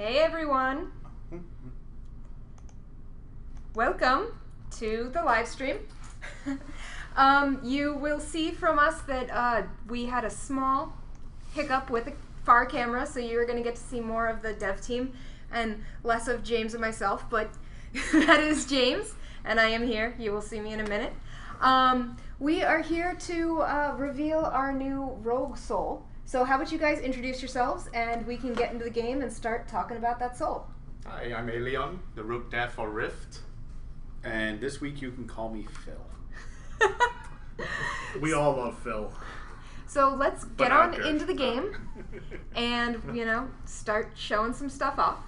Hey everyone! Welcome to the live stream. You will see from us that we had a small hiccup with the far camera, so you're going to get to see more of the dev team and less of James and myself, but that is James, and I am here. You will see me in a minute. We are here to reveal our new rogue soul. So how about you guys introduce yourselves, and we can get into the game and start talking about that soul. Hi, I'm Leon, the rogue dev for Rift. And this week you can call me Phil. We all love Phil. So let's get on into the game and, start showing some stuff off.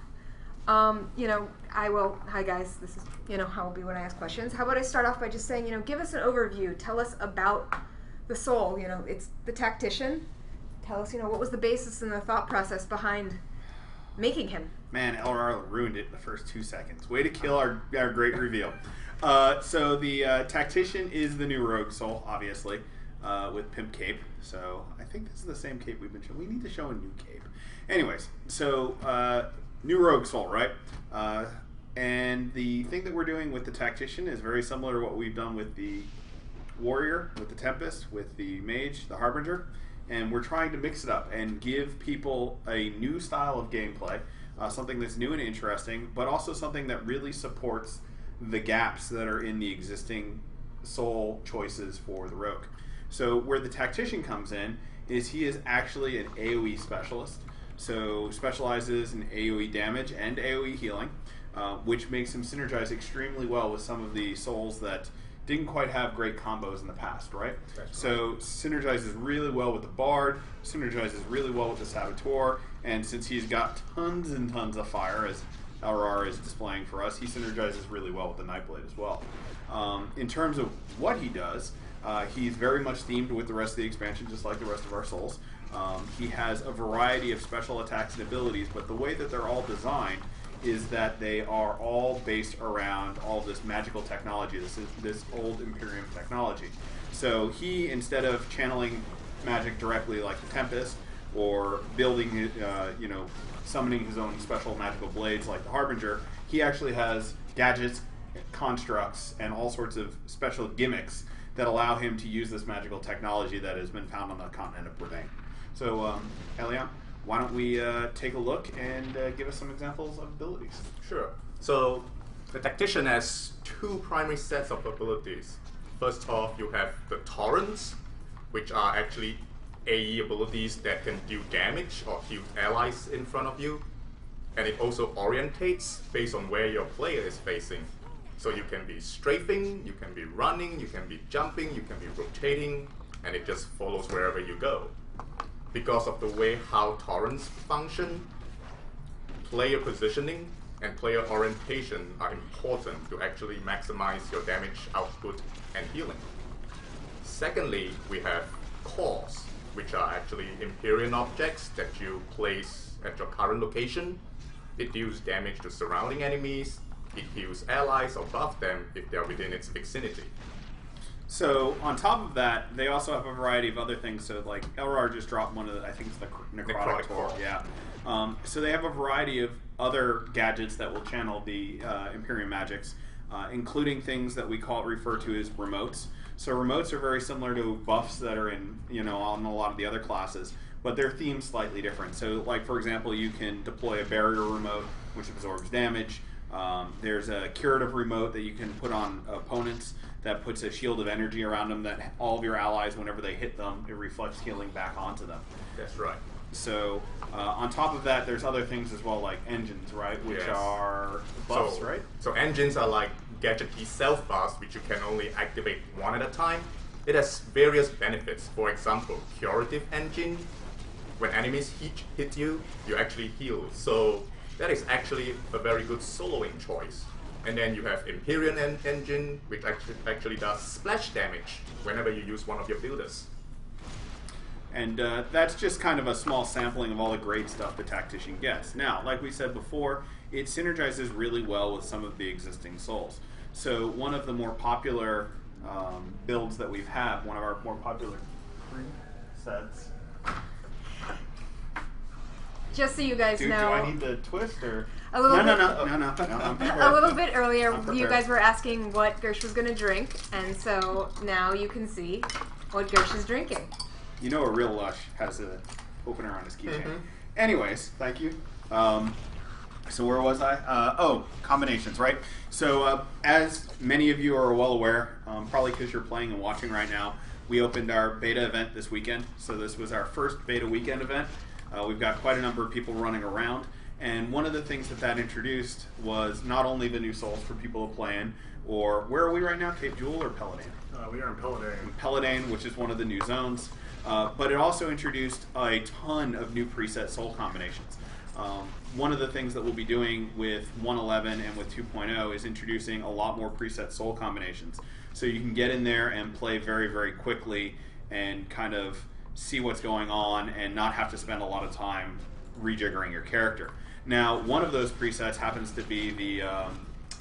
Hi guys, this is, how I'll be when I ask questions. How about I start off by just saying, give us an overview. Tell us about the soul. It's the Tactician. Tell us, what was the basis and the thought process behind making him? Man, LR ruined it in the first 2 seconds. Way to kill our great reveal. So the Tactician is the new rogue soul, obviously, with Pimp Cape. So I think this is the same cape we've been showing. We need to show a new cape. Anyways, so new rogue soul, right? And the thing that we're doing with the Tactician is very similar to what we've done with the Warrior, with the Tempest, with the Mage, the Harbinger. And we're trying to mix it up and give people a new style of gameplay, something that's new and interesting, but also something that really supports the gaps that are in the existing soul choices for the rogue. So where the Tactician comes in is he is actually an AoE specialist, so specializes in AoE damage and AoE healing, which makes him synergize extremely well with some of the souls that didn't quite have great combos in the past, right? So synergizes really well with the Bard, synergizes really well with the Saboteur, and since he's got tons and tons of fire, as LR is displaying for us, he synergizes really well with the Nightblade as well. In terms of what he does, he's very much themed with the rest of the expansion, just like the rest of our souls. He has a variety of special attacks and abilities, but the way that they're all designed is that they are all based around all this magical technology, this old empyrean technology. So he, instead of channeling magic directly like the Tempest, or building, summoning his own special magical blades like the Harbinger, he actually has gadgets, constructs, and all sorts of special gimmicks that allow him to use this magical technology that has been found on the continent of Brevain. So, Elion, why don't we take a look and give us some examples of abilities? Sure. So the Tactician has two primary sets of abilities. First off, you have the Torrents, which are actually AE abilities that can do damage or heal allies in front of you. And it also orientates based on where your player is facing. So you can be strafing, you can be running, you can be jumping, you can be rotating, and it just follows wherever you go. Because of the way how torrents function, player positioning and player orientation are important to actually maximize your damage output and healing. Secondly, we have cores, which are actually empyrean objects that you place at your current location. It deals damage to surrounding enemies, it heals allies or buff them if they're within its vicinity. So on top of that, they also have a variety of other things. So like LR just dropped one of the, I think it's the necrotic core. Yeah. So they have a variety of other gadgets that will channel the Empyrean magics, including things that we refer to as remotes. So remotes are very similar to buffs that are in on a lot of the other classes, but their theme's slightly different. So like for example, you can deploy a barrier remote which absorbs damage. There's a curative remote that you can put on opponents that puts a shield of energy around them that all of your allies, whenever they hit them, it reflects healing back onto them. That's right. So on top of that, there's other things as well, like engines, right? Which are buffs, right? So engines are like gadgetry self-buffs, which you can only activate one at a time. It has various benefits. For example, curative engine. When enemies hit you, you actually heal. So that is actually a very good soloing choice. And then you have Empyrean engine, which actually does splash damage whenever you use one of your builders. And that's just kind of a small sampling of all the great stuff the Tactician gets. Now, like we said before, it synergizes really well with some of the existing souls. So one of the more popular builds that we've had, one of our more popular sets, just so you guys Do know, I need the twist or? a little No. bit, I'm prepared. a little bit earlier, I'm you prepared. guys were asking what Gersh was going to drink, and so now you can see what Gersh is drinking. You know, a real lush has an opener on his keychain. Mhm. Anyways, thank you. So where was I? Combinations, right? So as many of you are well aware, probably because you're playing and watching right now, we opened our beta event this weekend. So this was our first beta weekend event. We've got quite a number of people running around. And one of the things that introduced was not only the new souls for people to play in, or where are we right now? Cape Jewel or Peladane? We are in Peladane. Peladane, which is one of the new zones. But it also introduced a ton of new preset soul combinations. One of the things that we'll be doing with 1.11 and with 2.0 is introducing a lot more preset soul combinations. So you can get in there and play very, very quickly and kind of see what's going on and not have to spend a lot of time rejiggering your character. Now, one of those presets happens to be the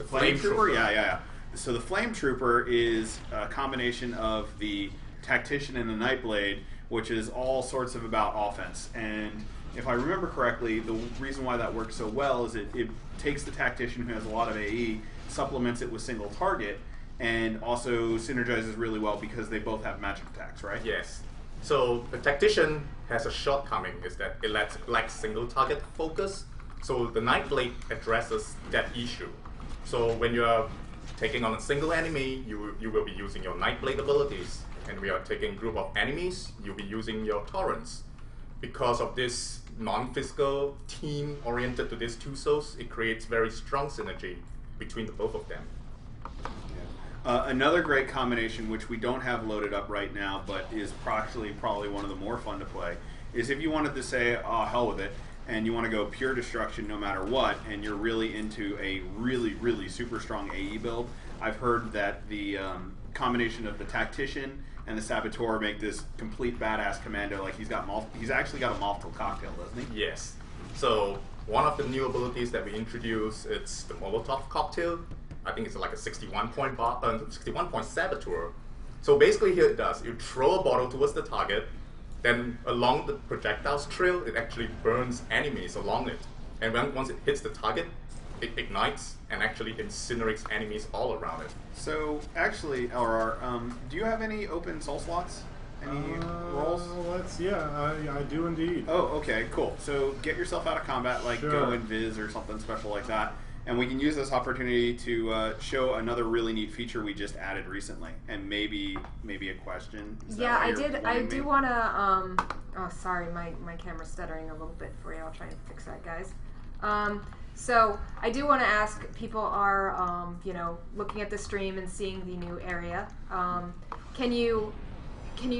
Flame Trooper. Yeah. So the Flame Trooper is a combination of the Tactician and the Nightblade, which is all sorts of about offense. And if I remember correctly, the reason why that works so well is it takes the Tactician, who has a lot of AE, supplements it with single target, and also synergizes really well because they both have magic attacks, right? Yes. So the Tactician has a shortcoming, is that it lacks single target focus. So the Nightblade addresses that issue. So when you're taking on a single enemy, you will be using your Nightblade abilities. And we are taking a group of enemies, you'll be using your torrents. Because of this non-physical team oriented to these two souls, it creates very strong synergy between the both of them. Another great combination, which we don't have loaded up right now, but is probably one of the more fun to play, is if you wanted to say, oh, hell with it, and you want to go pure destruction no matter what, and you're really into a really, really super strong AE build, I've heard that the combination of the Tactician and the Saboteur make this complete badass commando. Like he's actually got a Molotov Cocktail, doesn't he? Yes. So one of the new abilities that we introduced, it's the Molotov Cocktail. I think it's like a 61 point Saboteur. So basically here it does, you throw a bottle towards the target, then along the projectile's trail, it actually burns enemies along it. And once it hits the target, it ignites and actually incinerates enemies all around it. So, actually, LR, do you have any open soul slots? Any rolls? I do indeed. Oh, okay, cool. So get yourself out of combat, like Sure. go in Viz or something special like that. And we can use this opportunity to show another really neat feature we just added recently, and maybe a question. Is that Yeah, why I you're did. I wanting do me? want to. Oh, sorry, my camera's stuttering a little bit for you. I'll try and fix that, guys. So I do want to ask. People are, looking at the stream and seeing the new area. Can you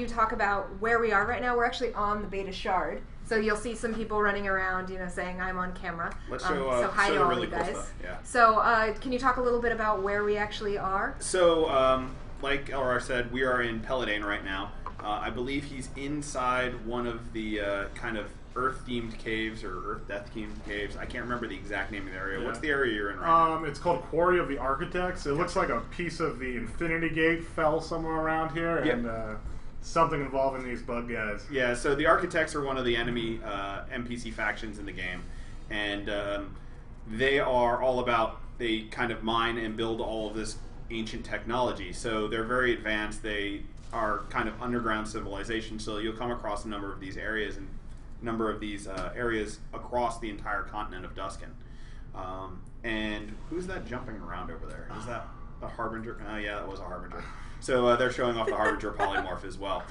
talk about where we are right now? We're actually on the beta shard. So you'll see some people running around, saying I'm on camera. Let's show, so hi show to the all really you cool guys. stuff. Yeah. So can you talk a little bit about where we actually are? So, like LR said, we are in Peladane right now. I believe he's inside one of the kind of Earth-themed caves or Earth-death-themed caves. I can't remember the exact name of the area. Yeah. What's the area you're in right now? It's called Quarry of the Architects. It looks like a piece of the Infinity Gate fell somewhere around here, and something involving these bug guys. Yeah, so the Architects are one of the enemy NPC factions in the game, and they are all about, they kind of mine and build all of this ancient technology. So they're very advanced. They are kind of underground civilization, so you'll come across a number of these areas and areas across the entire continent of Duskin. And who's that jumping around over there? Is that a Harbinger? Oh, yeah, that was a Harbinger. So they're showing off the Harbinger polymorph as well.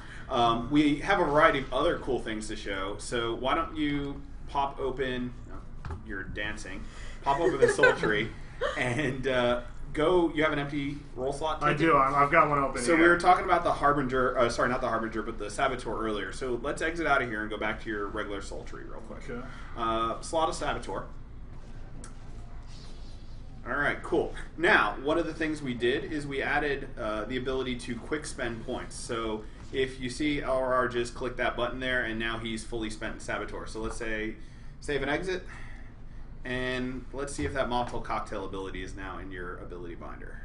We have a variety of other cool things to show. So why don't you pop open, you're dancing, pop over the soul tree and go, you have an empty roll slot? I do. I've got one open So here. we were talking about the Harbinger, sorry, not the Harbinger, but the Saboteur earlier. So let's exit out of here and go back to your regular soul tree real quick. Okay. Slot a Saboteur. All right, cool. Now, one of the things we did is we added the ability to quick spend points. So if you see LRR just click that button there, and now he's fully spent in Saboteur. So let's say save and exit, and let's see if that Molotov Cocktail ability is now in your ability binder.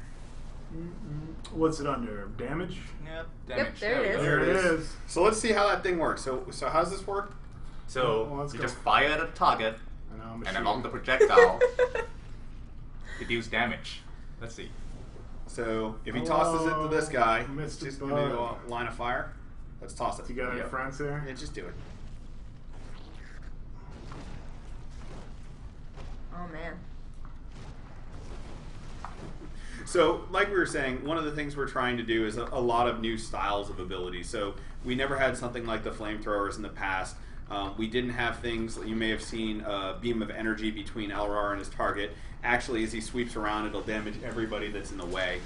What's it under? Damage? Yep, Yep, there it is. There it is. So let's see how that thing works. So how does this work? So Well, let's you go. just fire at a target, And now I'm and shooting. along the projectile, it deals damage. Let's see. So if he tosses it to this guy, it's Mr. just going to Bud. line of fire. Let's toss it. You got any Yep. friends here? Yeah, just do it. Oh man. So, like we were saying, one of the things we're trying to do is a lot of new styles of abilities. So, we never had something like the flamethrowers in the past. We didn't have things, you may have seen a beam of energy between Elrar and his target. Actually, as he sweeps around, it'll damage everybody that's in the way.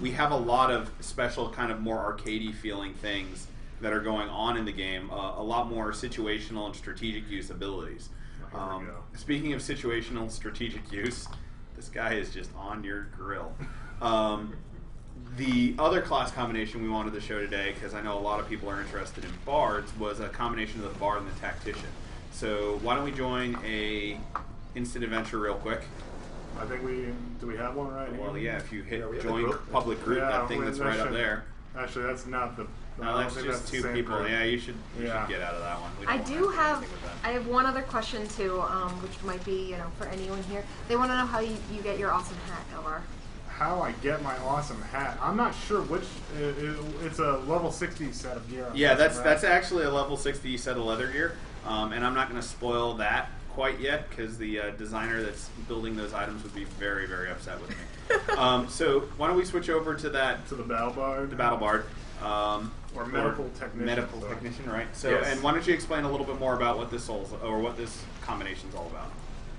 We have a lot of special, kind of more arcadey feeling things that are going on in the game. A lot more situational and strategic use abilities. Here we go. Speaking of situational strategic use, this guy is just on your grill. The other class combination we wanted to show today, because I know a lot of people are interested in bards, was a combination of the bard and the tactician. So why don't we join a instant adventure real quick? I think do we have one right here? Well, yeah, if you hit Yeah, we have a join group. public group, Yeah, that thing that's right up should- there. Actually, that's not the. I No, don't that's think just the two same people. group. Yeah, you should Yeah. get out of that one. We I don't do wanna do have. anything with that. I have one other question too, which might be for anyone here. They want to know how you get your awesome hat, Elvar. How I get my awesome hat? I'm not sure which. It's a level 60 set of gear. I'm Yeah, guessing, that's right? actually a level 60 set of leather gear, and I'm not going to spoil that quite yet because the designer that's building those items would be very, very upset with me. So why don't we switch over to that, to the battle bard. the battle bard, Or medical technician. medical sorry. technician, right? So, Yes. and why don't you explain a little bit more about what this what this combination's all about?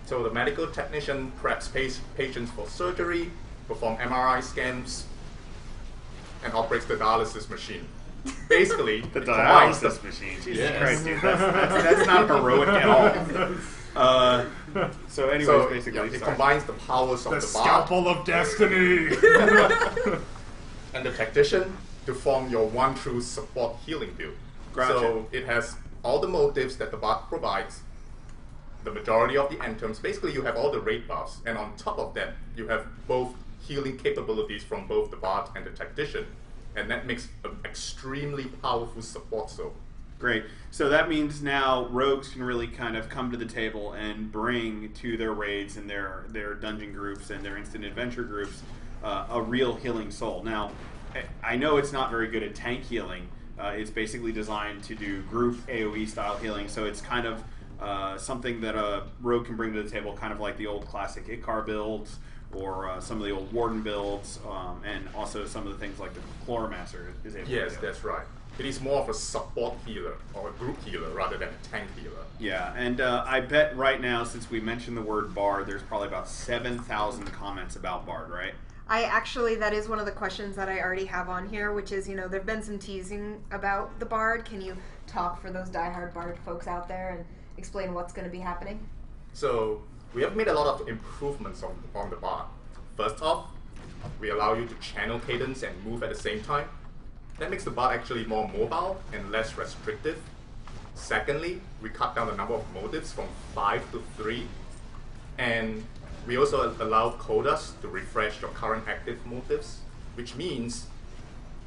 So the medical technician preps patients for surgery, perform MRI scans, and operates the dialysis machine. Basically, The it combines dialysis machine. Jesus Yes. Christ, dude, that's not heroic at all. So, anyways, So basically, it sorry. combines the powers of The the bard scalpel of destiny. and the tactician to form your one true support healing build. Gotcha. So it has all the motives that the bard provides, the majority of the end terms. Basically, you have all the raid buffs, and on top of that, you have both healing capabilities from both the bard and the tactician, and that makes an extremely powerful support soul. Great. So that means now rogues can really kind of come to the table and bring to their raids and their dungeon groups and their instant adventure groups a real healing soul. Now, I know it's not very good at tank healing. It's basically designed to do group AoE style healing, so it's kind of something that a rogue can bring to the table, kind of like the old classic Ikar builds or some of the old Warden builds, and also some of the things like the Chloromancer is able Yes, to do. that's right. It is more of a support healer or a group healer rather than a tank healer. Yeah, and I bet right now, since we mentioned the word Bard, there's probably about 7,000 comments about Bard, right? That is one of the questions that I already have on here, which is, there've been some teasing about the Bard. Can you talk for those diehard Bard folks out there and explain what's going to be happening? So we have made a lot of improvements on the bard. First off, we allow you to channel cadence and move at the same time. That makes the bard actually more mobile and less restrictive. Secondly, we cut down the number of motives from 5 to 3. And we also allow coders to refresh your current active motives, which means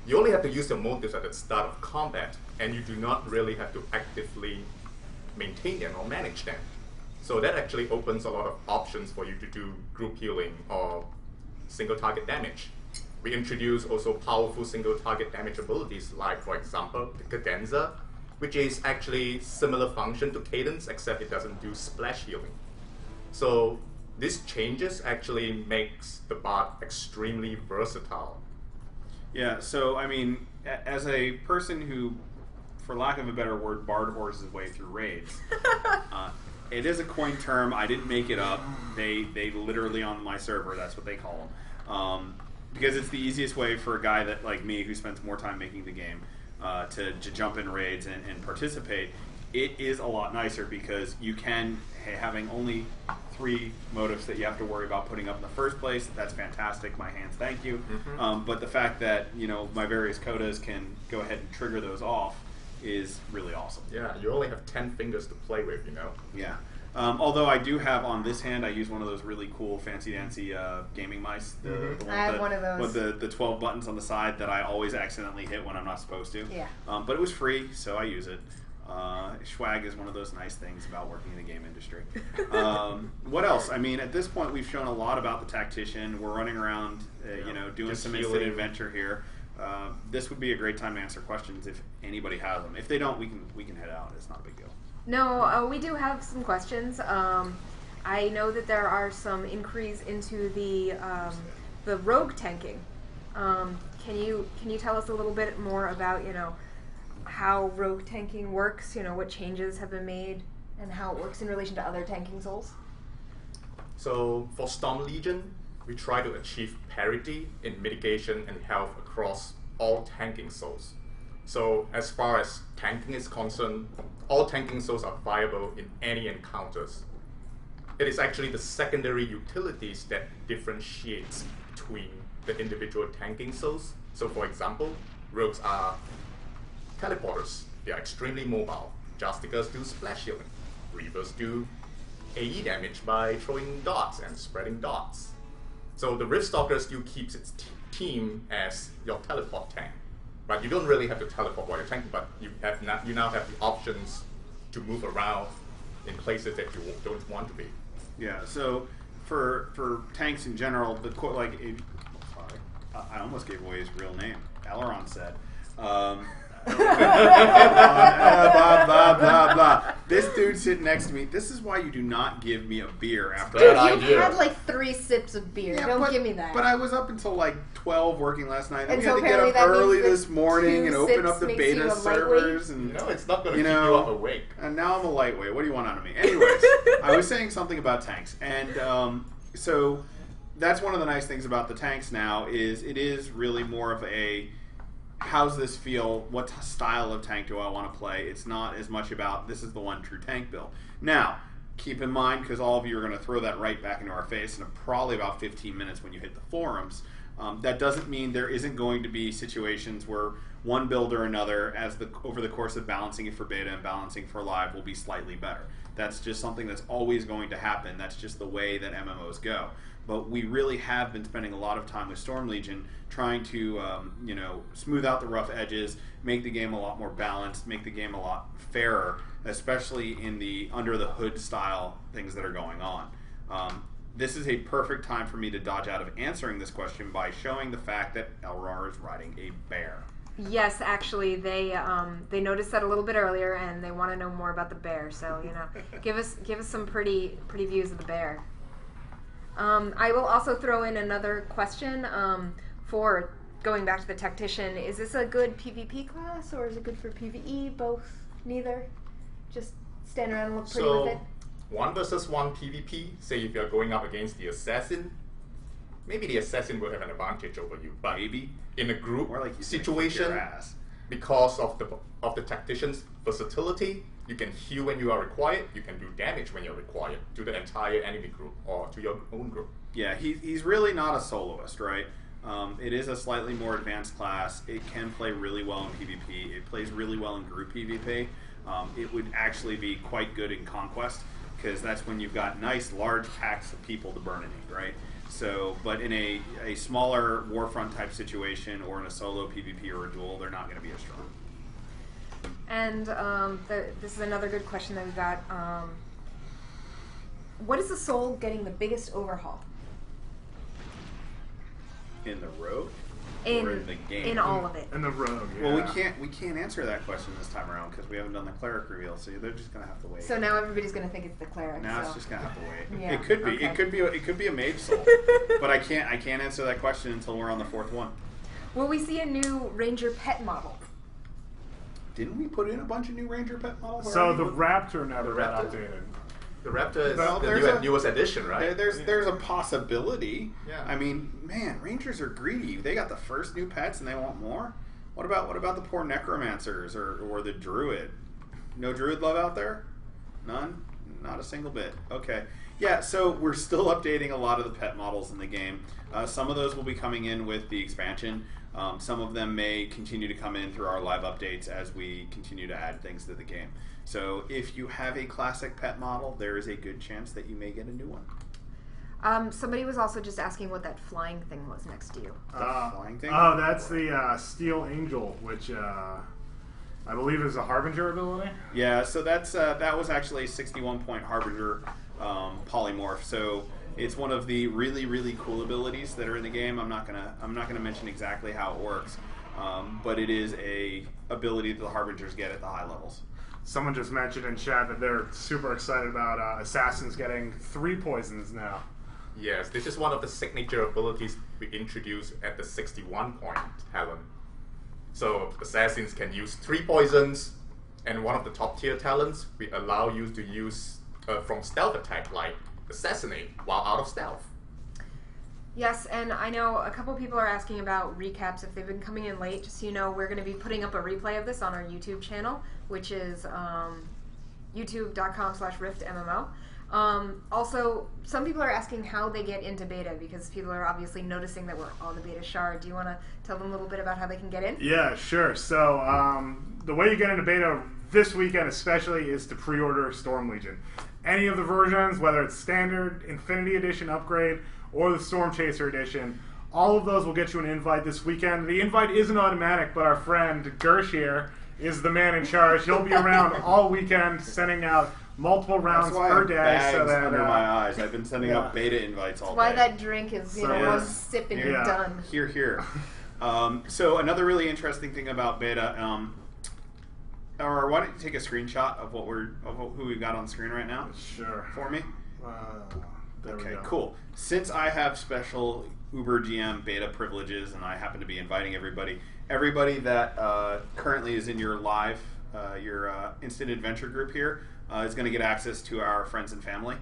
you only have to use your motives at the start of combat, and you do not really have to actively maintain them or manage them. So that actually opens a lot of options for you to do group healing or single target damage. We introduce also powerful single target damage abilities like, for example, the Cadenza, which is actually similar function to Cadence, except it doesn't do splash healing. So these changes actually makes the bard extremely versatile. Yeah, so, I mean, as a person who, for lack of a better word, Bard horses his way through raids, it is a coined term. I didn't make it up. They literally, on my server, that's what they call them. Because it's the easiest way for a guy that like me who spends more time making the game to jump in raids and participate. It is a lot nicer because you can, having only 3 motives that you have to worry about putting up in the first place, that's fantastic. My hands thank you. Mm-hmm. But the fact that my various codas can go ahead and trigger those off is really awesome. Yeah, you only have 10 fingers to play with, Yeah. Although I do have on this hand, I use one of those really cool fancy-dancy gaming mice. The one I have with one of those. With the 12 buttons on the side that I always accidentally hit when I'm not supposed to. Yeah. But it was free, so I use it. Swag is one of those nice things about working in the game industry. What else? I mean, at this point, we've shown a lot about the Tactician. We're running around, doing just some healing. instant adventure here. This would be a great time to answer questions if anybody has them. If they don't, we can head out. It's not a big deal. No, we do have some questions. I know that there are some inquiries into the rogue tanking. Can you tell us a little bit more about how rogue tanking works? What changes have been made and how it works in relation to other tanking souls? So for Storm Legion, we try to achieve parity in mitigation and health across all tanking souls. So as far as tanking is concerned, all tanking souls are viable in any encounters. It is actually the secondary utilities that differentiates between the individual tanking souls. So for example, rogues are teleporters. They are extremely mobile. Justicers do splash healing. Reavers do AE damage by throwing darts and spreading darts. So the Riftstalker still keeps its team as your teleport tank. But you don't really have to teleport while you're tanking, but you now have the options to move around in places that you don't want to be. Yeah. So for tanks in general, I almost gave away his real name. Aileron said. Blah, blah, blah. This dude sitting next to me. This is why you do not give me a beer after. Dude, Bad you've idea. had like 3 sips of beer. Yeah, Don't give me that. But I was up until like 12 working last night. And And we so had to get apparently up that early means that this morning 2 and open sips up the makes you beta a servers. And No, it's not going to keep you up awake. And now I'm a lightweight. What do you want out of me? Anyways, I was saying something about tanks. And so that's one of the nice things about the tanks now is it is really more of a how's this feel? What style of tank do I want to play? It's not as much about this is the one true tank build. Now, keep in mind, because all of you are going to throw that right back into our face in probably about 15 minutes when you hit the forums, that doesn't mean there isn't going to be situations where one build or another, over the course of balancing it for beta and balancing for live, will be slightly better. That's just something that's always going to happen. That's just the way that MMOs go. But we really have been spending a lot of time with Storm Legion trying to, smooth out the rough edges, make the game a lot more balanced, make the game a lot fairer, especially in the under-the-hood style things that are going on. This is a perfect time for me to dodge out of answering this question by showing the fact that Elrar is riding a bear. Yes, actually, they noticed that a little bit earlier, and they want to know more about the bear. So give us some pretty views of the bear. I will also throw in another question for going back to the Tactician. Is this a good PvP class, or is it good for PvE? Both? Neither? Just stand around and look pretty with it? 1 versus 1 PvP, say if you're going up against the assassin, maybe the assassin will have an advantage over you. But Maybe. in a group More like he's gonna kick situation, your ass. because of the Tactician's versatility, you can heal when you are required, you can do damage when you're required to the entire enemy group or to your own group. Yeah, he's really not a soloist, right? It is a slightly more advanced class. It can play really well in PvP. It plays really well in group PvP. It would actually be quite good in Conquest, because that's when you've got nice, large packs of people to burn in, right? So, but in a smaller Warfront type situation or in a solo PvP or a duel, they're not going to be as strong. And this is another good question that we got. What is the soul getting the biggest overhaul? In the rogue? In, or in the game? in all of it. And the rogue, yeah. Well, we can't answer that question this time around because we haven't done the cleric reveal, so they're just gonna have to wait. So now everybody's going to think it's the cleric. Now so. it's just gonna have to wait. Yeah, It could be. okay. It could be a mage soul. But I can't answer that question until we're on the 4th one. Will we see a new Ranger pet model? Didn't we put in a bunch of new Ranger pet models? So the Raptor never The got Raptor. updated. The Raptor is Well, the there's newest edition, right? There's a possibility. Yeah. I mean, man, Rangers are greedy. They got the first new pets and they want more. What about the poor necromancers or the druid? No druid love out there? None? Not a single bit. Okay. Yeah, so we're still updating a lot of the pet models in the game. Some of those will be coming in with the expansion. Some of them may continue to come in through our live updates as we continue to add things to the game. So if you have a classic pet model, there is a good chance that you may get a new one. Somebody was also just asking what that flying thing was next to you. The flying thing? Oh, that's the Steel Angel, which I believe is a Harbinger ability. Yeah, so that's that was actually a 61-point Harbinger polymorph. So it's one of the really, really cool abilities that are in the game. I'm not gonna mention exactly how it works, but it is a ability that the Harbingers get at the high levels. Someone just mentioned in chat that they're super excited about assassins getting 3 poisons now. Yes, this is one of the signature abilities we introduced at the 61-point talent. So assassins can use 3 poisons, and one of the top tier talents, we allow you to use from stealth attack, like assassinate while out of stealth. Yes, and I know a couple people are asking about recaps if they've been coming in late. Just so you know, we're going to be putting up a replay of this on our YouTube channel, which is youtube.com/riftmmo. Also, some people are asking how they get into beta because people are obviously noticing that we're on the beta shard. Do you want to tell them a little bit about how they can get in? Yeah, sure. So the way you get into beta this weekend especially is to pre-order Storm Legion. Any of the versions, whether it's Standard, Infinity Edition Upgrade, or the Storm Chaser Edition, all of those will get you an invite this weekend. The invite isn't automatic, but our friend Gersh here is the man in charge. He'll be around all weekend sending out multiple rounds per day. Bags so that, under my eyes. I've been sending out beta invites all day. Why that drink is, you know, So, one sip and you're done. Here, here. So another really interesting thing about beta, or why don't you take a screenshot of who we've got on screen right now? Sure. For me. There we Okay, go. cool. Since I have special Uber GM beta privileges, and I happen to be inviting everybody that currently is in your live, your instant adventure group here, is going to get access to our friends and family,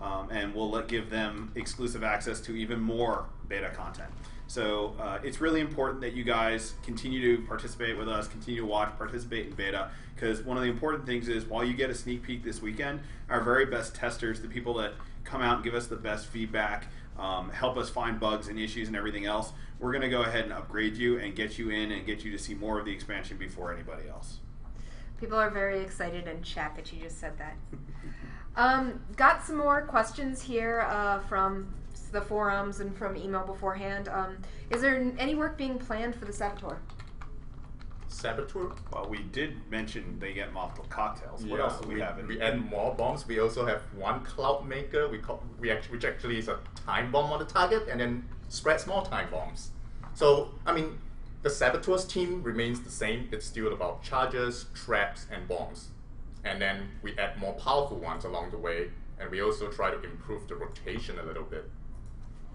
and we'll give them exclusive access to even more beta content. So it's really important that you guys continue to participate with us, continue to watch, participate in beta, because one of the important things is while you get a sneak peek this weekend, our very best testers, the people that come out and give us the best feedback, help us find bugs and issues and everything else, we're going to go ahead and upgrade you and get you in and get you to see more of the expansion before anybody else. People are very excited in chat that you just said that. Got some more questions here from the forums and from email beforehand. Is there any work being planned for the Saboteur? Saboteur? Well, we did mention they get Molotov Cocktails. What else do we have? We add more bombs. We also have one Cloud Maker, which actually is a time bomb on the target, and then spreads more time bombs. So, I mean, the Saboteur's team remains the same. It's still about charges, traps, and bombs. And then we add more powerful ones along the way, and we also try to improve the rotation a little bit.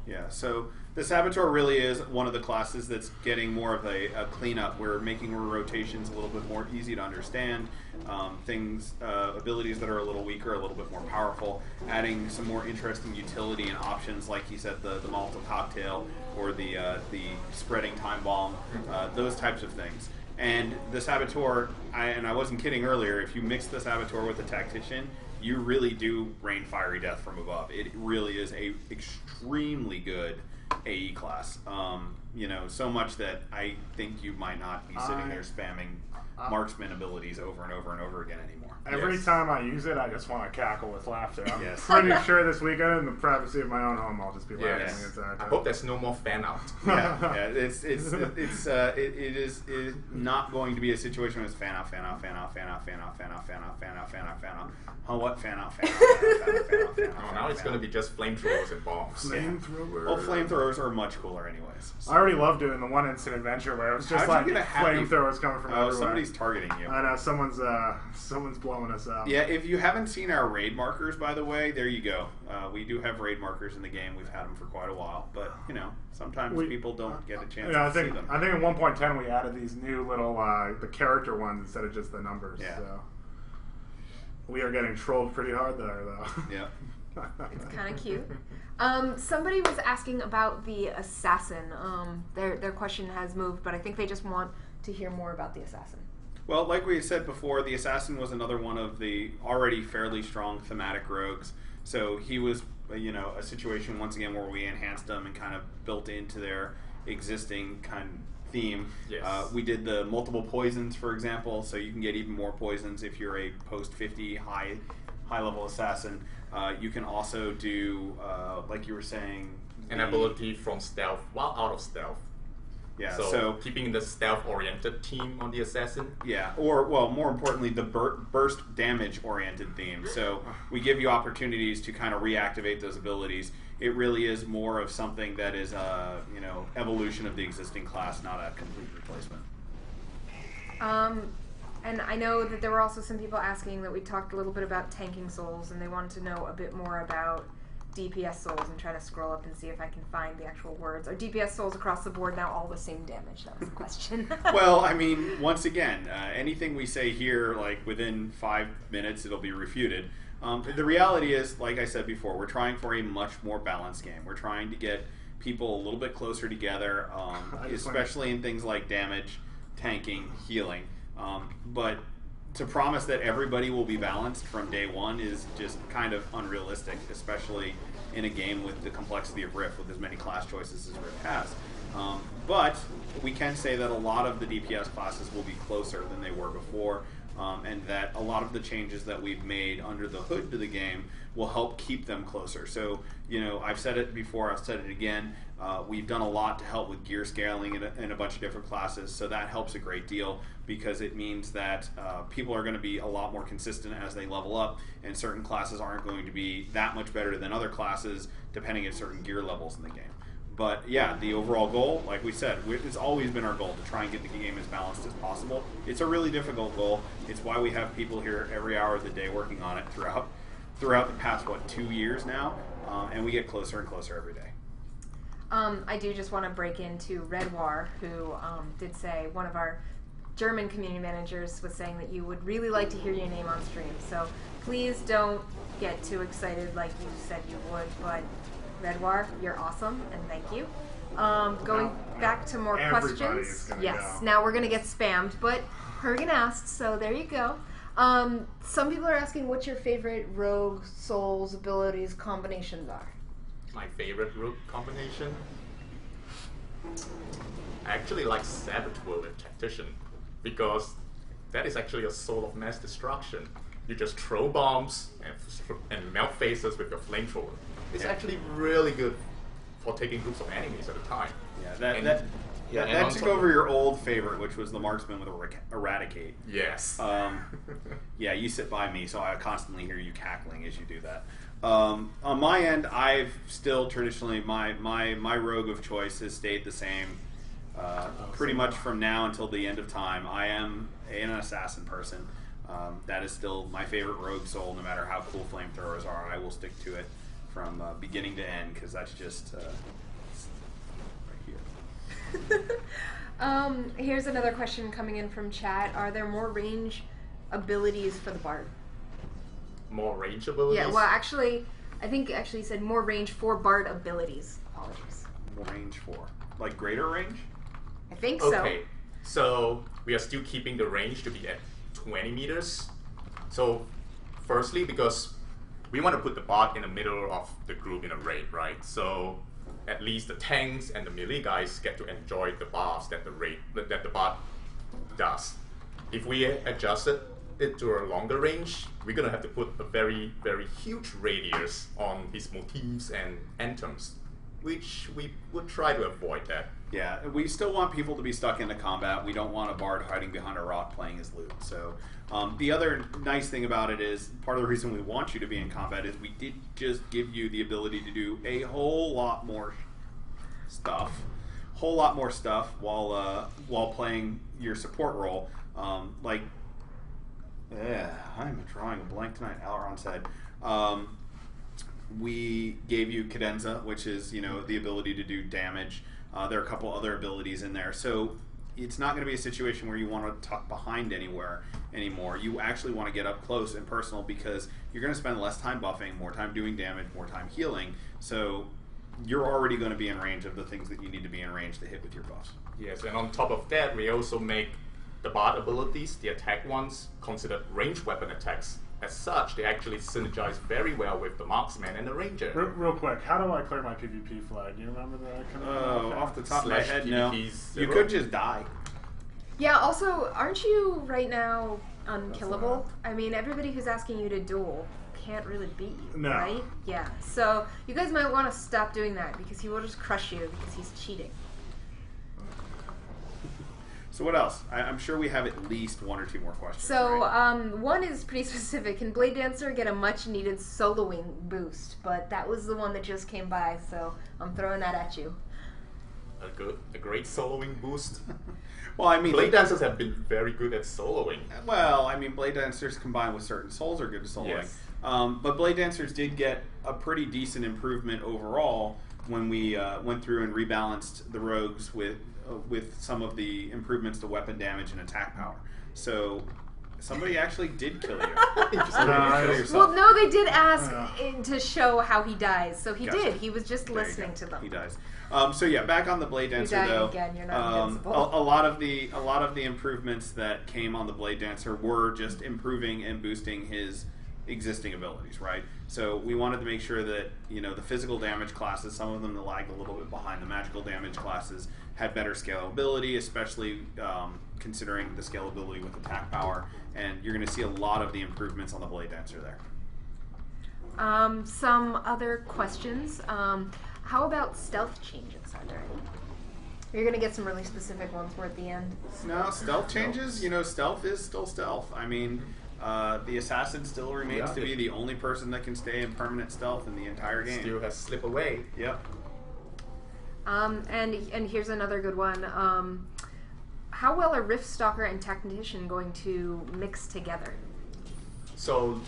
Yeah, so the Saboteur really is one of the classes that's getting more of a cleanup. We're making our rotations a little bit more easy to understand, abilities that are a little weaker, a little bit more powerful, adding some more interesting utility and options, like he said, the Molotov Cocktail or the spreading time bomb, those types of things. And the Saboteur, I wasn't kidding earlier, if you mix the Saboteur with the Tactician, you really do rain fiery death from above. It really is a extremely good AE class. You know, so much that I think you might not be sitting there spamming marksman abilities over and over and over again anymore. Every time I use it, I just want to cackle with laughter. I'm Yes. pretty sure this weekend, in the privacy of my own home, I'll just be laughing Yes. the entire I time. hope there's no more fan out. Yeah, it is not going to be a situation where it's fan out. Oh, what fan out? Oh, now it's going to be just flamethrowers and bombs. Flamethrower. Well, flamethrowers are much cooler anyways. I already loved doing the one instant adventure where it was just How'd you like get a happy- flamethrowers coming from everywhere. Somebody's targeting you. I know someone's blowing us up. Yeah, if you haven't seen our raid markers, by the way, there you go. We do have raid markers in the game. We've had them for quite a while, but you know, sometimes people don't get a chance I to think see them. I think in 1.10 we added these new little the character ones instead of just the numbers. Yeah. So we are getting trolled pretty hard there, though. Yeah. It's kind of cute. Somebody was asking about the assassin. Their question has moved, but I think they just want to hear more about the assassin. Well, like we said before, the assassin was another one of the already fairly strong thematic rogues. So he was, you know, a situation once again where we enhanced them and kind of built into their existing kind of theme. Yes. We did the multiple poisons, for example, so you can get even more poisons if you're a post 50 high level assassin. You can also do, like you were saying, An ability from stealth while out of stealth. Yeah, so keeping the stealth-oriented theme on the assassin. Yeah, or, well, more importantly, the burst damage-oriented theme. So we give you opportunities to kind of reactivate those abilities. It really is more of something that is, evolution of the existing class, not a complete replacement. And I know that there were also some people asking that we talked a little bit about tanking souls, and they wanted to know a bit more about DPS souls. I'm trying to scroll up and see if I can find the actual words. Are DPS souls across the board now all the same damage? That was the question. Well, I mean, once again, anything we say here, like within 5 minutes, it'll be refuted. The reality is, like I said before, we're trying for a much more balanced game. We're trying to get people a little bit closer together, especially in things like damage, tanking, healing. But to promise that everybody will be balanced from day one is just kind of unrealistic, especially in a game with the complexity of Rift, with as many class choices as Rift has. But we can say that a lot of the DPS classes will be closer than they were before, and that a lot of the changes that we've made under the hood to the game will help keep them closer. So, I've said it before, I've said it again, we've done a lot to help with gear scaling in a bunch of different classes, so that helps a great deal because it means that people are going to be a lot more consistent as they level up, and certain classes aren't going to be that much better than other classes depending on certain gear levels in the game. But yeah, the overall goal, like we said, it's always been our goal to try and get the game as balanced as possible. It's a really difficult goal. It's why we have people here every hour of the day working on it throughout the past, 2 years now, and we get closer and closer every day. I do just want to break into Red War, who did say, one of our German community managers was saying that you would really like to hear your name on stream. So please don't get too excited like you said you would, but Red War, you're awesome, and thank you. Going back to more questions. Yes, now we're going to get spammed, but Hergen asked, so there you go. Some people are asking what your favorite rogue, souls, abilities, combinations are. My favorite rogue combination? I actually like Saboteur with Tactician, because that is actually a soul of mass destruction. You just throw bombs and melt faces with your flamethrower. It's actually really good for taking groups of enemies at a time. Yeah, that took over your old favorite, which was the marksman with Eradicate. Yes. Yeah, you sit by me, so I constantly hear you cackling as you do that. On my end, I've still traditionally, my rogue of choice has stayed the same pretty much from now until the end of time. I am an assassin person. That is still my favorite rogue soul, no matter how cool flamethrowers are. I will stick to it from beginning to end, because that's just right here. Here's another question coming in from chat. Are there more range abilities for the bard? More range abilities? Yeah, well, actually, I think he said more range for bard abilities. Apologies. More range for? Like greater range? I think so. Okay, so we are still keeping the range to be at 20 meters. So, firstly, because we want to put the bot in the middle of the group in a raid, right? So, at least the tanks and the melee guys get to enjoy the buffs that the bot does. If we adjusted it to a longer range, we're gonna have to put a very, very huge radius on his motifs and anthems, which we would try to avoid that. Yeah, we still want people to be stuck into combat. We don't want a bard hiding behind a rock playing his lute. So the other nice thing about it is, part of the reason we want you to be in combat is we did just give you the ability to do a whole lot more stuff while playing your support role. I'm drawing a blank tonight, Alaron said. We gave you cadenza, which is, the ability to do damage. There are a couple other abilities in there. So it's not going to be a situation where you want to tuck behind anymore. You actually want to get up close and personal, because you're going to spend less time buffing, more time doing damage, more time healing. So you're already going to be in range of the things that you need to be in range to hit with your buffs. Yes, and on top of that, we also make the bard abilities, the attack ones, considered ranged weapon attacks. As such, they actually synergize very well with the marksman and the ranger. Real quick, how do I clear my PvP flag? Do you remember that? Off the top of my head, no. You zero. could just die. Yeah, also, aren't you right now unkillable? I mean, everybody who's asking you to duel can't really beat you, right? Yeah, so you guys might want to stop doing that, because he will just crush you because he's cheating. So what else? I'm sure we have at least one or two more questions. So, right? one is pretty specific. Can Blade Dancer get a much-needed soloing boost? But that was the one that just came by, so I'm throwing that at you. A great soloing boost. Well, I mean, Blade Dancers have been very good at soloing. Well, I mean, Blade Dancers combined with certain souls are good at soloing. Yes. But Blade Dancers did get a pretty decent improvement overall when we went through and rebalanced the rogues with some of the improvements to weapon damage and attack power. So somebody actually did kill you. Well, no, they did ask to show how he dies, so he Gotcha. did. He was just listening to them. He dies. So yeah, back on the Blade Dancer You're dying though. again. You're not invincible. A lot of the improvements that came on the Blade Dancer were just improving and boosting his existing abilities, right? So we wanted to make sure that the physical damage classes, some of them that lagged a little bit behind the magical damage classes, had better scalability, especially considering the scalability with attack power. And you're going to see a lot of the improvements on the Blade Dancer there. Some other questions. How about stealth changes? Are there any? You're going to get some really specific ones toward the end. No, stealth changes. Stealth is still stealth. I mean, the assassin still remains to be the only person that can stay in permanent stealth in the entire game. Still has slip away. Yep. And here's another good one. How well are Rift Stalker and Tactician going to mix together? So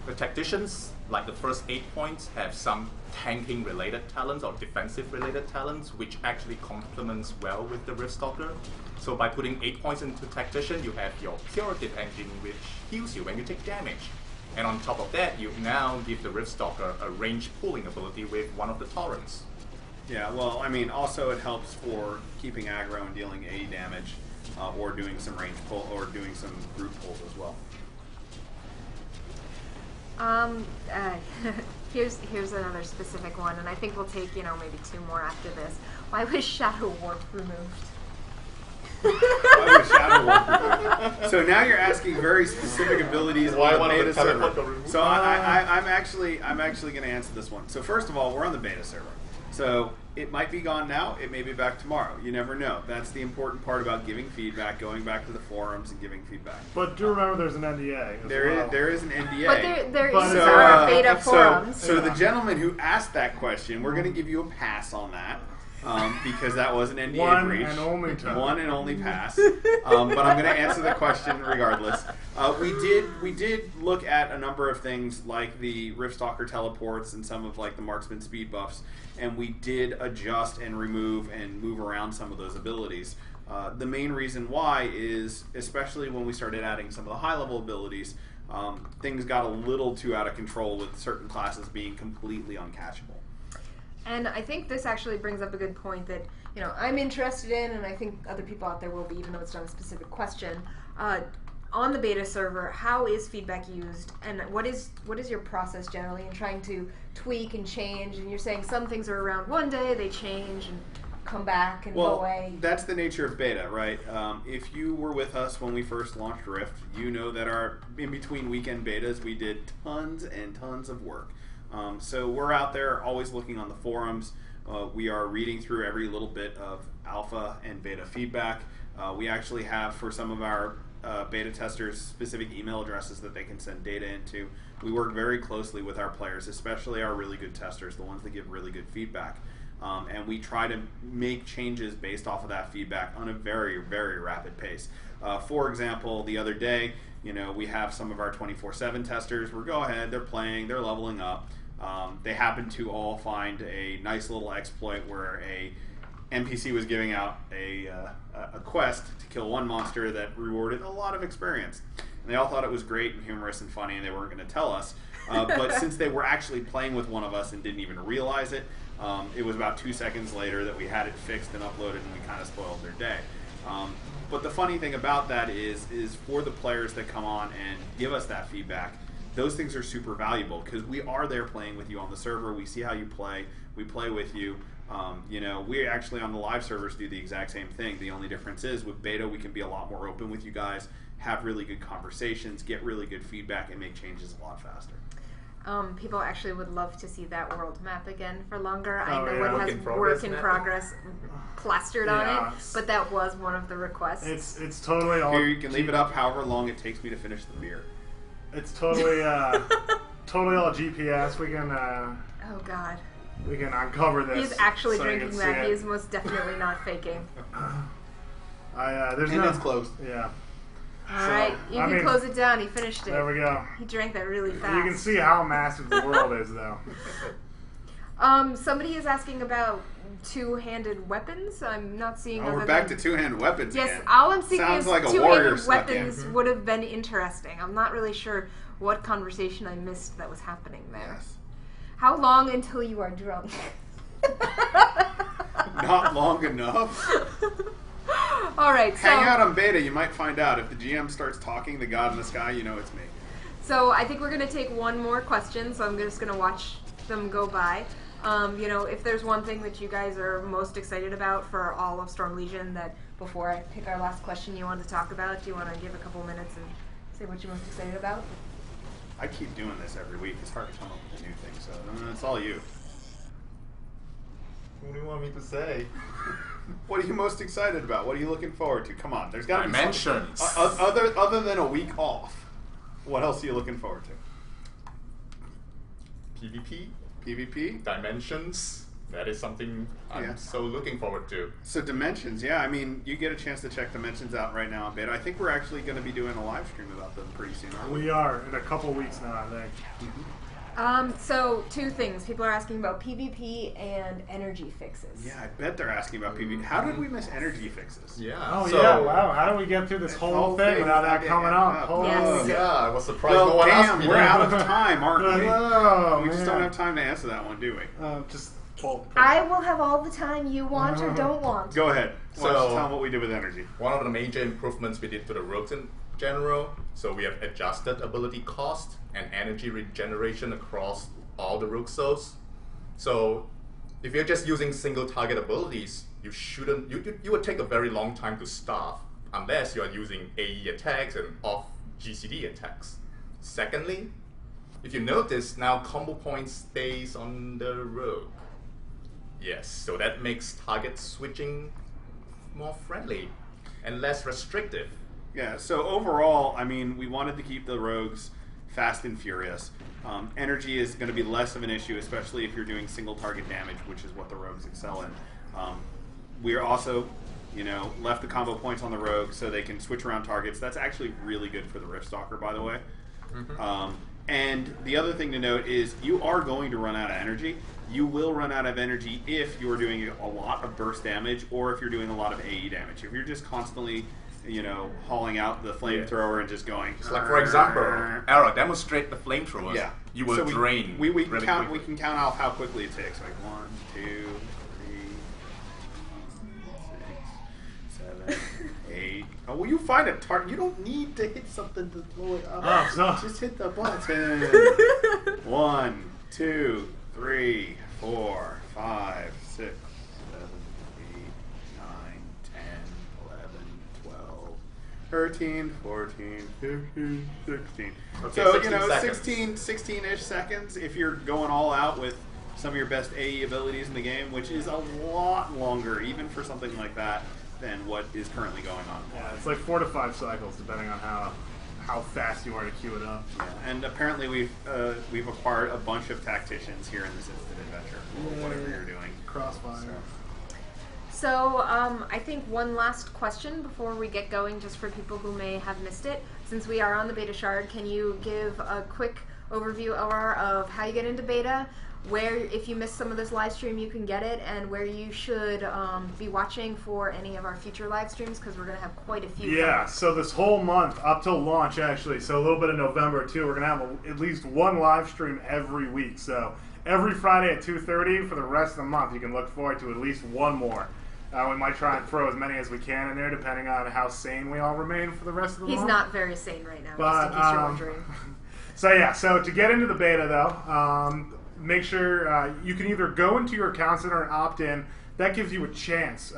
the Tacticians, like the first 8 points, have some tanking related talents or defensive related talents, which actually complements well with the Rift Stalker. So by putting 8 points into Tactician, you have your curative engine, which heals you when you take damage. And on top of that, you now give the Rift Stalker a range pulling ability with one of the torrents. Yeah, well, I mean, also it helps for keeping aggro and dealing AE damage, or doing some range pull, or doing some group pulls as well. Here's another specific one, and I think we'll take maybe two more after this. Why was Shadow Warp removed? Why was Shadow Warp removed? So now you're asking very specific abilities Why on the one of beta the server. teleport removed? So I'm actually going to answer this one. So first of all, we're on the beta server. So it might be gone now, it may be back tomorrow. You never know. That's the important part about giving feedback, going back to the forums and giving feedback. But do remember there's an NDA. There is an NDA. But there is So, our beta forums. So the gentleman who asked that question, we're going to give you a pass on that. Because that was an NDA One breach. and only time. One and only pass. But I'm going to answer the question regardless. We did look at a number of things like the Riftstalker teleports and some of like the marksman speed buffs, and we did adjust and remove and move around some of those abilities. The main reason why is, especially when we started adding some of the high level abilities, things got a little too out of control with certain classes being completely uncatchable. And I think this actually brings up a good point that I'm interested in, and I think other people out there will be, even though it's not a specific question. On the beta server, how is feedback used, and what is your process generally in trying to tweak and change? And you're saying some things are around one day, they change and come back and go away. That's the nature of beta, right? If you were with us when we first launched Rift, you know that our in between weekend betas, we did tons and tons of work. So we're out there always looking on the forums. We are reading through every little bit of alpha and beta feedback. We actually have, for some of our beta testers, specific email addresses that they can send data into. We work very closely with our players, especially our really good testers, the ones that give really good feedback. And we try to make changes based off of that feedback on a very, very rapid pace. For example, the other day, we have some of our 24/7 testers. We're go ahead, they're playing, they're leveling up. They happen to all find a nice little exploit where a NPC was giving out a quest to kill one monster that rewarded a lot of experience. And they all thought it was great and humorous and funny, and they weren't going to tell us. But since they were actually playing with one of us and didn't even realize it, it was about 2 seconds later that we had it fixed and uploaded, and we kind of spoiled their day. But the funny thing about that is for the players that come on and give us that feedback, those things are super valuable because we are there playing with you on the server. We see how you play. We play with you. We actually on the live servers do the exact same thing. The only difference is with beta, we can be a lot more open with you guys, have really good conversations, get really good feedback, and make changes a lot faster. People actually would love to see that world map again for longer. Oh, I know yeah. it Work has in progress work in map. progress plastered on Yeah. it, but that was one of the requests. It's totally all. Here, you can leave it up however long it takes me to finish the beer. It's totally totally all GPS. We can Oh God. we can uncover this. He's actually so you drinking can that. see He it. is most definitely not faking. There's And no. it's closed. Yeah. Alright, you can close it down. He finished it. There we go. He drank that really fast. You can see how massive the world is, though. Somebody is asking about two-handed weapons. I'm not seeing. Oh, we're other back than- to two-handed weapons Yes, again. all I'm seeing Sounds is like a warrior two-handed snuck in. weapons would have been interesting. I'm not really sure what conversation I missed that was happening there. Yes. How long until you are drunk? Not long enough. All right, so Hang out on beta, you might find out. If the GM starts talking, the god in the sky, you know it's me. so I think we're gonna take one more question. So I'm just gonna watch them go by. If there's one thing that you guys are most excited about for all of Storm Legion, that before I pick our last question, you want to talk about, do you want to give a couple minutes and say what you're most excited about? I keep doing this every week. It's hard to come up with a new thing, so it's all you. What do you want me to say? What are you most excited about? What are you looking forward to? Come on, there's got to be Dimensions. something. Other than a week off, what else are you looking forward to? PvP, PvP? dimensions. That is something I'm Yeah. so looking forward to. So Dimensions, yeah, I mean, you get a chance to check Dimensions out right now on beta. I think we're actually going to be doing a live stream about them pretty soon, aren't we? We are in a couple weeks now, I think. So two things. People are asking about PvP and energy fixes. Yeah, I bet they're asking about PvP. How did we miss energy fixes? Yeah. Oh so, yeah! Wow, how do we get through this This whole whole thing thing without that without coming getting up? up. Holy Yes. Yeah, I was surprised Well, no one asked damn, me we're that. out of time, aren't we? Oh, We just man. don't have time to answer that one, do we? I will have all the time you want or don't want. Go ahead. Why don't you So- tell them what we did with energy? One of the major improvements we did to the rogues in general, so we have adjusted ability cost and energy regeneration across all the rogue souls. So if you're just using single target abilities, you shouldn't. You would take a very long time to starve unless you are using AE attacks and off GCD attacks. Secondly, if you notice, now combo point stays on the rogue. Yes, so that makes target switching more friendly and less restrictive. Yeah, so overall, I mean, we wanted to keep the rogues fast and furious. Energy is going to be less of an issue, especially if you're doing single target damage, which is what the rogues excel in. We're also, left the combo points on the rogue so they can switch around targets. That's actually really good for the Riftstalker, by the way. And the other thing to note is you are going to run out of energy. You will run out of energy if you're doing a lot of burst damage or if you're doing a lot of AE damage. If you're just constantly, hauling out the flamethrower and just going. So like for example, Arrow, demonstrate the flamethrowers. Yeah. You will So drain. We can really count. quickly. We can count out how quickly it takes. Like 1, 2, 3, 6, 7, 8. Oh, well, you find a target. You don't need to hit something to blow it up. Oh, so- Just hit the button. 1, 2, 3, 4, 5, 6, 7, 8, 9, 10, 11, 12, 13, 14, 15, 16. Okay, So, 16 seconds. 16-ish seconds if you're going all out with some of your best AE abilities in the game, which is a lot longer, even for something like that, than what is currently going on. Yeah, it's like 4 to 5 cycles, depending on how fast you are to queue it up. Yeah, and apparently we've acquired a bunch of tacticians here in this instant adventure, or whatever you're doing. Crossfire. So, I think one last question before we get going, just for people who may have missed it. Since we are on the beta shard, can you give a quick overview, Aurora, of how you get into beta, where, if you missed some of this live stream, you can get it, and where you should be watching for any of our future live streams, because we're going to have quite a few. Yeah, so this whole month, up till launch actually, so a little bit of November too, we're going to have at least one live stream every week. So every Friday at 2:30 for the rest of the month, you can look forward to at least one more. We might try and throw as many as we can in there, depending on how sane we all remain for the rest of the He's month. not very sane right now, But, just in case you're wondering. So yeah, so to get into the beta though, make sure you can either go into your account center and opt in. That gives you a chance.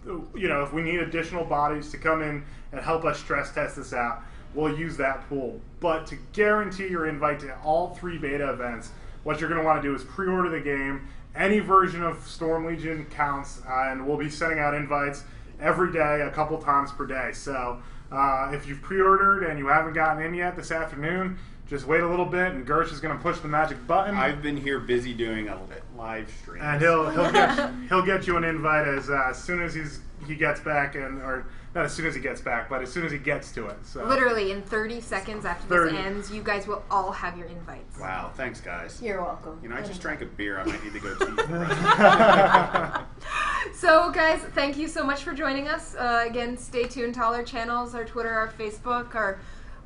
If we need additional bodies to come in and help us stress test this out, we'll use that pool. But to guarantee your invite to all 3 beta events, what you're going to want to do is pre-order the game Any version of Storm Legion counts, and we'll be sending out invites every day, a couple times per day. So if you've pre-ordered and you haven't gotten in yet this afternoon, just wait a little bit, and Gersh is going to push the magic button. I've been here busy doing a live stream, and he'll get you an invite as soon as he gets back, or not as soon as he gets back, but as soon as he gets to it. So Literally in 30 seconds after this ends, you guys will all have your invites. Wow, thanks guys. You're welcome. You know, I just drank a beer. I might need to go to So guys, thank you so much for joining us. Again, stay tuned to all our channels, our Twitter, our Facebook, our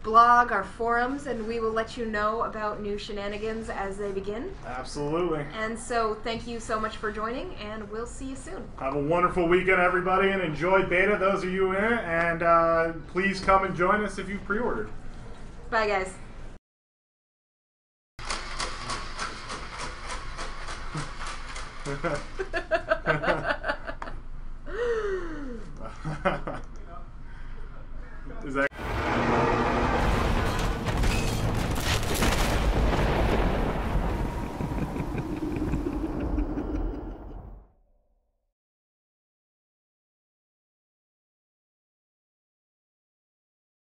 blog, our forums, and we will let you know about new shenanigans as they begin. Absolutely. And so thank you so much for joining, and we'll see you soon. Have a wonderful weekend, everybody, and enjoy beta, those of you in it, and please come and join us if you've pre-ordered. Bye, guys. Is that